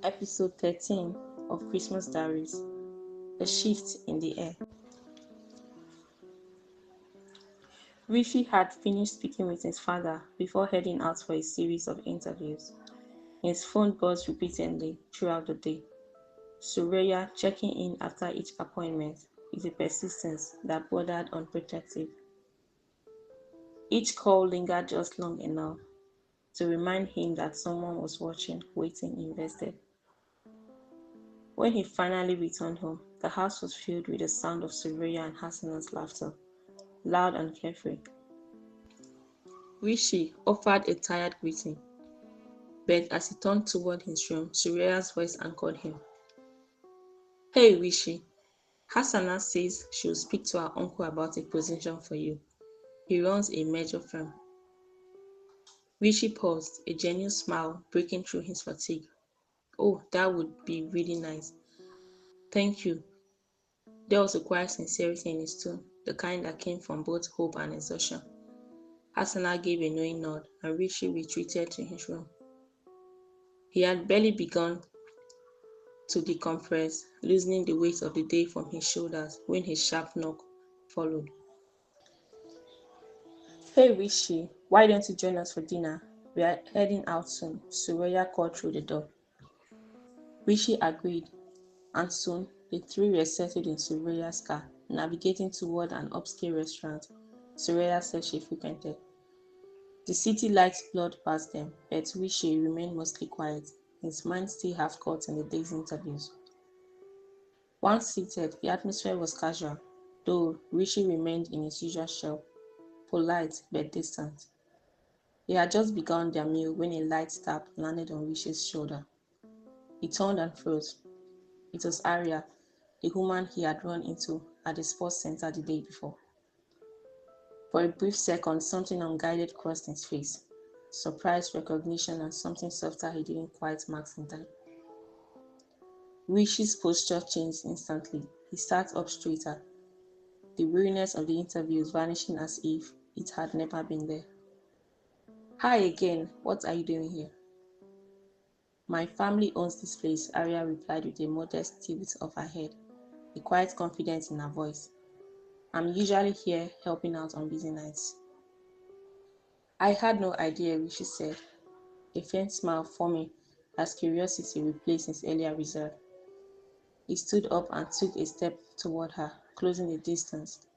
Episode 13 of Christmas Dowries. A shift in the air. Rishi had finished speaking with his father before heading out for a series of interviews. His phone buzzed repeatedly throughout the day. Suraiya checking in after each appointment with a persistence that bordered on protective. Each call lingered just long enough to remind him that someone was watching, waiting, invested. When he finally returned home, the house was filled with the sound of Suraiya and Hassana's laughter, loud and carefree. Rishi offered a tired greeting, but as he turned toward his room, Suraiya's voice anchored him. Hey Rishi, Hassana says she'll speak to her uncle about a position for you. He runs a major firm. Rishi paused, a genuine smile breaking through his fatigue. Oh, that would be really nice. Thank you. There was a quiet sincerity in his tone, the kind that came from both hope and exhaustion. Hassana gave a knowing nod, and Rishi retreated to his room. He had barely begun to decompress, loosening the weight of the day from his shoulders when his sharp knock followed. Hey Rishi, why don't you join us for dinner? We are heading out soon. Suraiya called through the door. Rishi agreed, and soon the three were settled in Suraiya's car, navigating toward an upscale restaurant Suraiya said she frequented. The city lights flowed past them, but Rishi remained mostly quiet, his mind still half caught in the day's interviews. Once seated, the atmosphere was casual, though Rishi remained in his usual shell, polite but distant. They had just begun their meal when a light tap landed on Rishi's shoulder. He turned and froze. It was Arya, the woman he had run into at the sports center the day before. For a brief second, something unguided crossed his face. Surprise, recognition, and something softer he didn't quite mark in time. Rishi's posture changed instantly. He sat up straighter, the weariness of the interviews vanishing as if it had never been there. Hi again, what are you doing here? My family owns this place, Arya replied with a modest tilt of her head, a quiet confidence in her voice. I'm usually here helping out on busy nights. I had no idea, Rishi said, a faint smile forming as curiosity replaced his earlier reserve. He stood up and took a step toward her, closing the distance,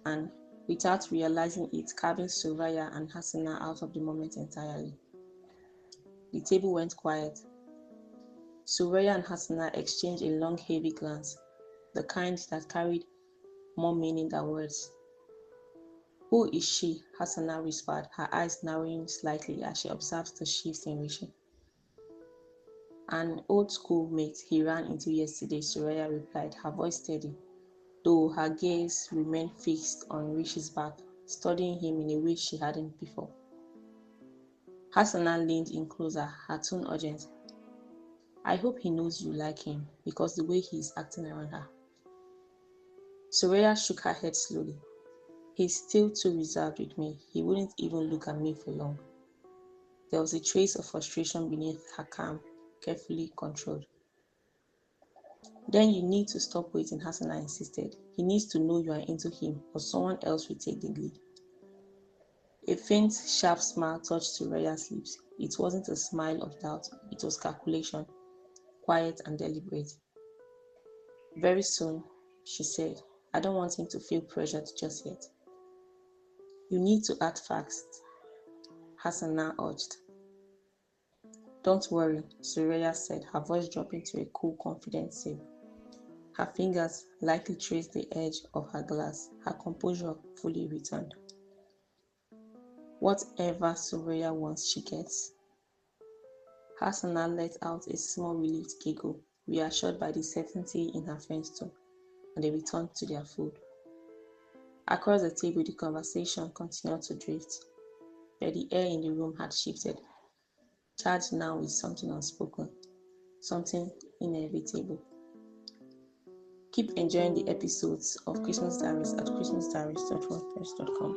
and, without realizing it, carving Suraiya and Hassana out of the moment entirely. The table went quiet. Suraiya and Hassana exchanged a long, heavy glance, the kind that carried more meaning than words. Who is she? Hassana whispered, her eyes narrowing slightly as she observed the shift in Rishi. An old schoolmate he ran into yesterday, Suraiya replied, her voice steady, though her gaze remained fixed on Rishi's back, studying him in a way she hadn't before. Hassana leaned in closer, her tone urgent. I hope he knows you like him, because the way he is acting around her. Suraiya shook her head slowly. He's still too reserved with me. He wouldn't even look at me for long. There was a trace of frustration beneath her calm, carefully controlled. Then you need to stop waiting, Hassana insisted. He needs to know you are into him, or someone else will take the lead. A faint, sharp smile touched Suraiya's lips. It wasn't a smile of doubt, it was calculation, quiet and deliberate. Very soon, she said, I don't want him to feel pressured just yet. You need to act fast, Hassana urged. Don't worry, Suraiya said, her voice dropping to a cool, confident sip. Her fingers lightly traced the edge of her glass, her composure fully returned. Whatever Suraiya wants, she gets. Hassana let out a small relieved giggle, reassured by the certainty in her friend's tone, and they returned to their food. Across the table, the conversation continued to drift, but the air in the room had shifted, charged now with something unspoken, something inevitable. Keep enjoying the episodes of Christmas Dowries at christmasdowries.wordpress.com.